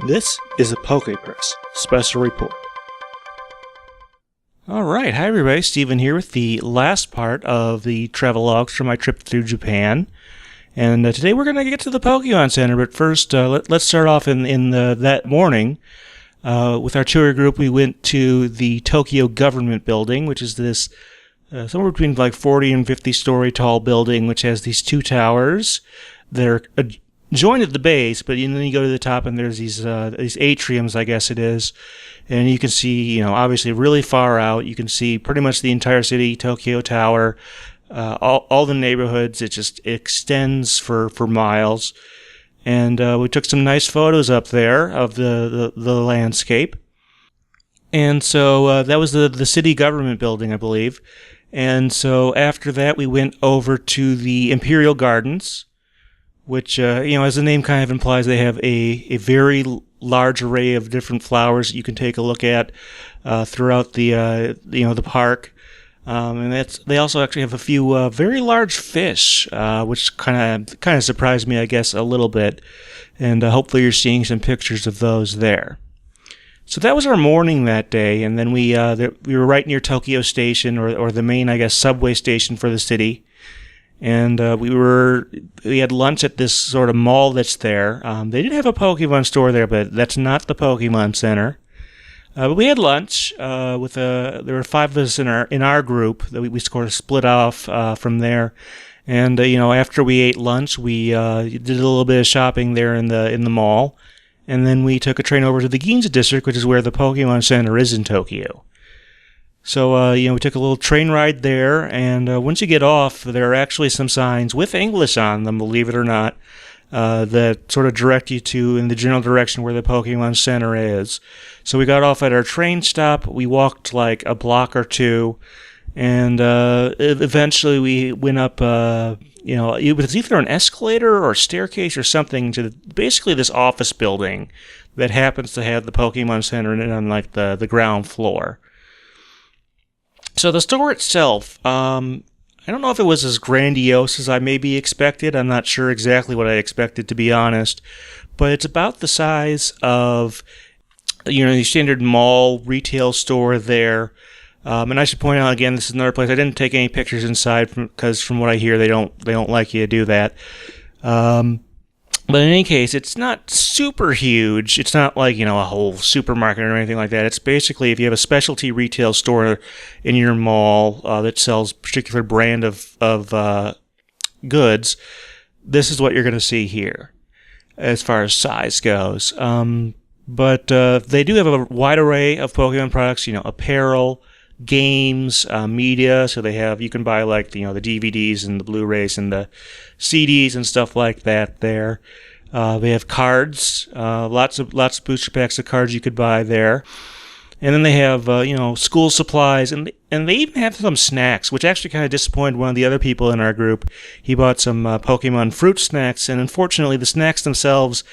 This is a PokePress special report. Alright, hi everybody, Steven here with the last part of the travelogues from my trip through Japan. And today we're going to get to the Pokemon Center, but first let's start off in that morning. With our tour group, we went to the Tokyo Government Building, which is this somewhere between like 40 and 50 story tall building, which has these two towers. They're joined at the base, but then you go to the top and there's these atriums, I guess it is, and you can see, obviously really far out. You can see pretty much the entire city, Tokyo Tower, all the neighborhoods. It just extends for miles, and we took some nice photos up there of the landscape. And so that was the city government building, I believe. And so after that, we went over to the Imperial Gardens, which, as the name kind of implies, they have a very large array of different flowers that you can take a look at throughout the park. And they also actually have a few very large fish, which kind of surprised me, I guess, a little bit. And hopefully you're seeing some pictures of those there. So that was our morning that day, and then we were right near Tokyo Station, or the main, I guess, subway station for the city. And we had lunch at this sort of mall that's there. They did have a Pokemon store there, but that's not the Pokemon Center. But we had lunch there were 5 of us in our group that we sort of split off from there. And after we ate lunch, we did a little bit of shopping there in the mall, and then we took a train over to the Ginza district, which is where the Pokemon Center is in Tokyo. So, we took a little train ride there, and once you get off, there are actually some signs with English on them, believe it or not, that sort of direct you in the general direction where the Pokemon Center is. So we got off at our train stop, we walked like a block or two, and eventually we went up, it was either an escalator or a staircase or something to basically this office building that happens to have the Pokemon Center in it on like the ground floor. So the store itself, I don't know if it was as grandiose as I maybe expected. I'm not sure exactly what I expected, to be honest. But it's about the size of, the standard mall retail store there. And I should point out again, this is another place. I didn't take any pictures inside because from what I hear, they don't like you to do that. But in any case, it's not super huge. It's not like, a whole supermarket or anything like that. It's basically if you have a specialty retail store in your mall that sells a particular brand of goods, this is what you're going to see here as far as size goes. But they do have a wide array of Pokemon products, apparel, games, media. So you can buy like the DVDs and the Blu-rays and the CDs and stuff like that there. They have cards, lots of booster packs of cards you could buy there. And then they have school supplies, and they even have some snacks, which actually kind of disappointed one of the other people in our group. He bought some Pokemon fruit snacks, and unfortunately the snacks themselves,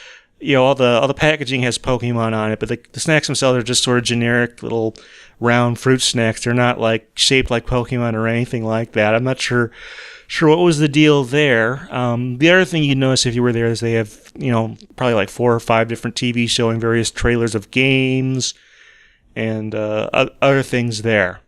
all the packaging has Pokemon on it, but the snacks themselves are just sort of generic little round fruit snacks. They're not like shaped like Pokemon or anything like that. I'm not sure what was the deal there. The other thing you'd notice if you were there is they have, probably like 4 or 5 different TVs showing various trailers of games and other things there.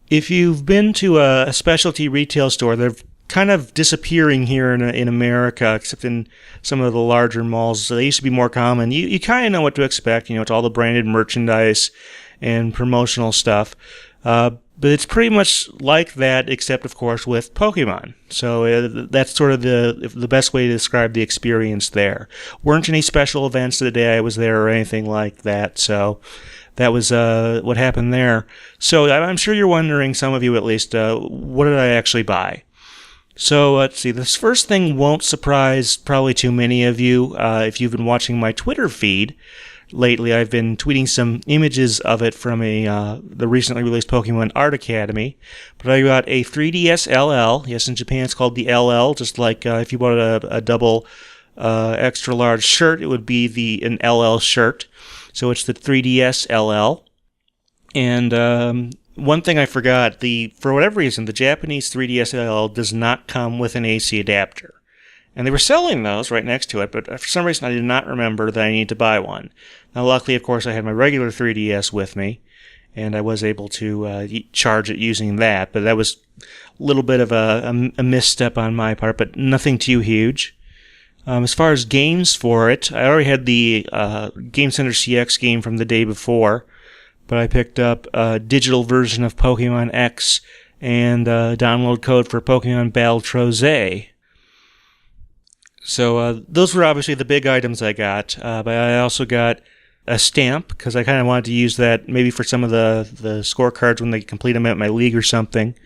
If you've been to a specialty retail store, they're kind of disappearing here in America, except in some of the larger malls. So they used to be more common. You kind of know what to expect. It's all the branded merchandise and promotional stuff. But it's pretty much like that, except, of course, with Pokemon. So that's sort of the best way to describe the experience there. Weren't any special events the day I was there or anything like that. So that was what happened there. So I'm sure you're wondering, some of you at least, what did I actually buy? So let's see. This first thing won't surprise probably too many of you if you've been watching my Twitter feed. Lately, I've been tweeting some images of it from the recently released Pokemon Art Academy. But I got a 3DS LL. Yes, in Japan it's called the LL, just like if you bought a double extra large shirt, it would be an LL shirt. So it's the 3DS LL. And one thing I forgot, for whatever reason, the Japanese 3DS LL does not come with an AC adapter. And they were selling those right next to it, but for some reason I did not remember that I needed to buy one. Now, luckily, of course, I had my regular 3DS with me, and I was able to charge it using that, but that was a little bit of a misstep on my part, but nothing too huge. As far as games for it, I already had the Game Center CX game from the day before, but I picked up a digital version of Pokemon X and download code for Pokemon Baltrose. So those were obviously the big items I got, but I also got a stamp, because I kind of wanted to use that maybe for some of the scorecards when they complete them at my league or something.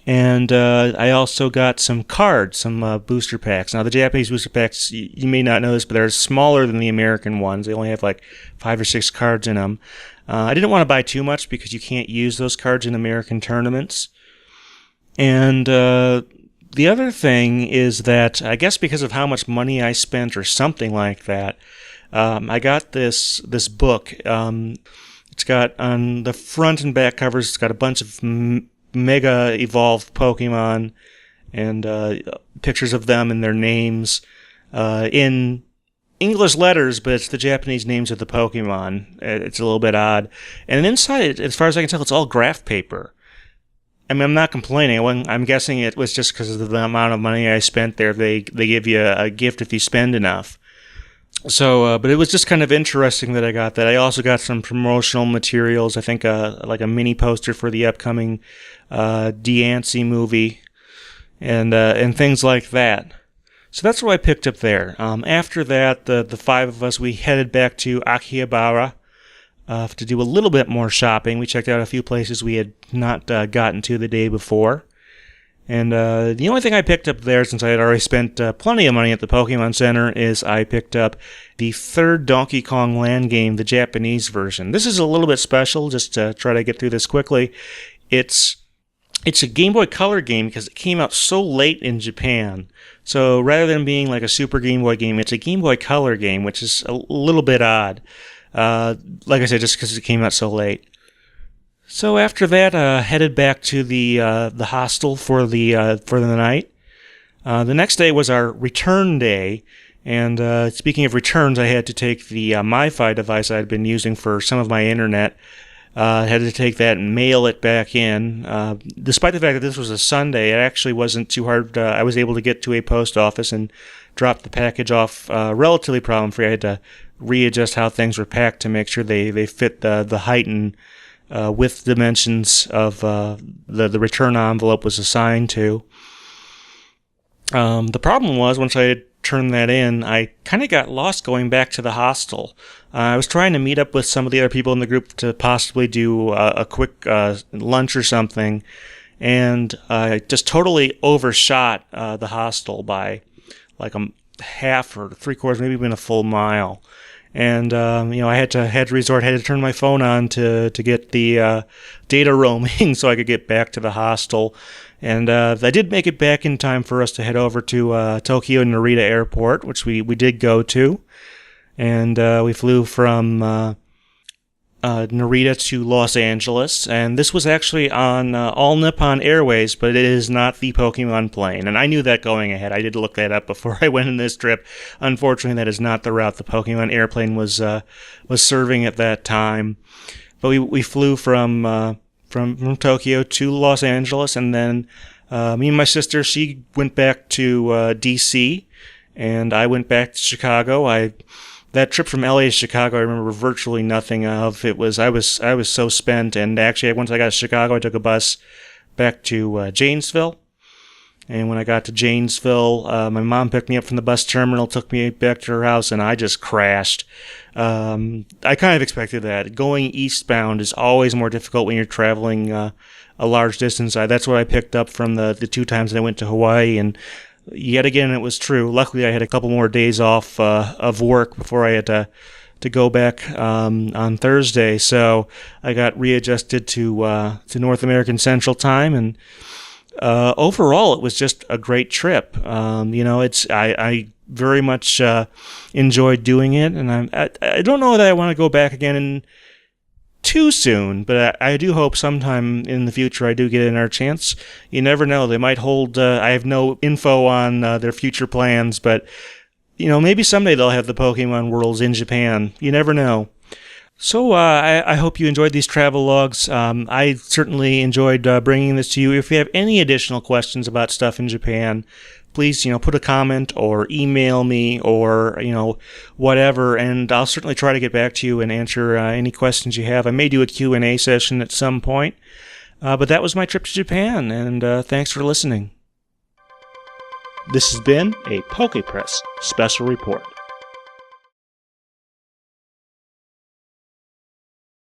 And I also got some cards, some booster packs. Now, the Japanese booster packs, you may not know this, but they're smaller than the American ones. They only have like 5 or 6 cards in them. I didn't want to buy too much because you can't use those cards in American tournaments. And the other thing is that, I guess because of how much money I spent or something like that, I got this book. It's got, on the front and back covers, it's got a bunch of mega evolved Pokemon and pictures of them and their names in English letters, but it's the Japanese names of the Pokemon. It's a little bit odd. And inside, as far as I can tell, it's all graph paper. I mean, I'm not complaining. I'm guessing it was just because of the amount of money I spent there. They give you a gift if you spend enough. So, but it was just kind of interesting that I got that. I also got some promotional materials. I think like a mini poster for the upcoming Deancey movie, and things like that. So that's what I picked up there. After that, the 5 of us, we headed back to Akihabara to do a little bit more shopping. We checked out a few places we had not gotten to the day before. And the only thing I picked up there, since I had already spent plenty of money at the Pokemon Center, is I picked up the 3rd Donkey Kong Land game, the Japanese version. This is a little bit special, just to try to get through this quickly. It's a Game Boy Color game because it came out so late in Japan. So rather than being like a Super Game Boy game, it's a Game Boy Color game, which is a little bit odd. Like I said, just because it came out so late. So after that, headed back to the hostel for the night. The next day was our return day, and speaking of returns, I had to take the MiFi device I had been using for some of my internet. I had to take that and mail it back in. Despite the fact that this was a Sunday, it actually wasn't too hard. I was able to get to a post office and drop the package off relatively problem-free. I had to readjust how things were packed to make sure they fit the height and width dimensions of the return envelope was assigned to. The problem was, once I had turned that in, I kind of got lost going back to the hostel. I was trying to meet up with some of the other people in the group to possibly do a quick lunch or something, and I just totally overshot the hostel by like a half or 3/4, maybe even a full mile. And I had to turn my phone on to get the data roaming so I could get back to the hostel. And I did make it back in time for us to head over to Tokyo Narita Airport, which we did go to. And we flew from Narita to Los Angeles, and this was actually on All Nippon Airways, but it is not the Pokemon plane, and I knew that going ahead. I did look that up before I went on this trip. Unfortunately, that is not the route the Pokemon airplane was serving at that time. But we flew from Tokyo to Los Angeles, and then me and my sister, she went back to D.C., and I went back to Chicago. That trip from LA to Chicago, I remember virtually nothing of. I was so spent, and actually, once I got to Chicago, I took a bus back to Janesville. And when I got to Janesville, my mom picked me up from the bus terminal, took me back to her house, and I just crashed. I kind of expected that. Going eastbound is always more difficult when you're traveling a large distance. That's what I picked up from the 2 times that I went to Hawaii, and yet again, it was true. Luckily, I had a couple more days off of work before I had to go back on Thursday. So I got readjusted to North American Central Time, and overall, it was just a great trip. I very much enjoyed doing it, and I don't know that I want to go back again. And too soon, but I do hope sometime in the future I do get another chance. You never know. They might hold, I have no info on their future plans, but, maybe someday they'll have the Pokemon Worlds in Japan. You never know. So I hope you enjoyed these travel logs. I certainly enjoyed bringing this to you. If you have any additional questions about stuff in Japan, please, put a comment or email me or, whatever, and I'll certainly try to get back to you and answer any questions you have. I may do a Q&A session at some point, but that was my trip to Japan, and thanks for listening. This has been a PokePress Special Report.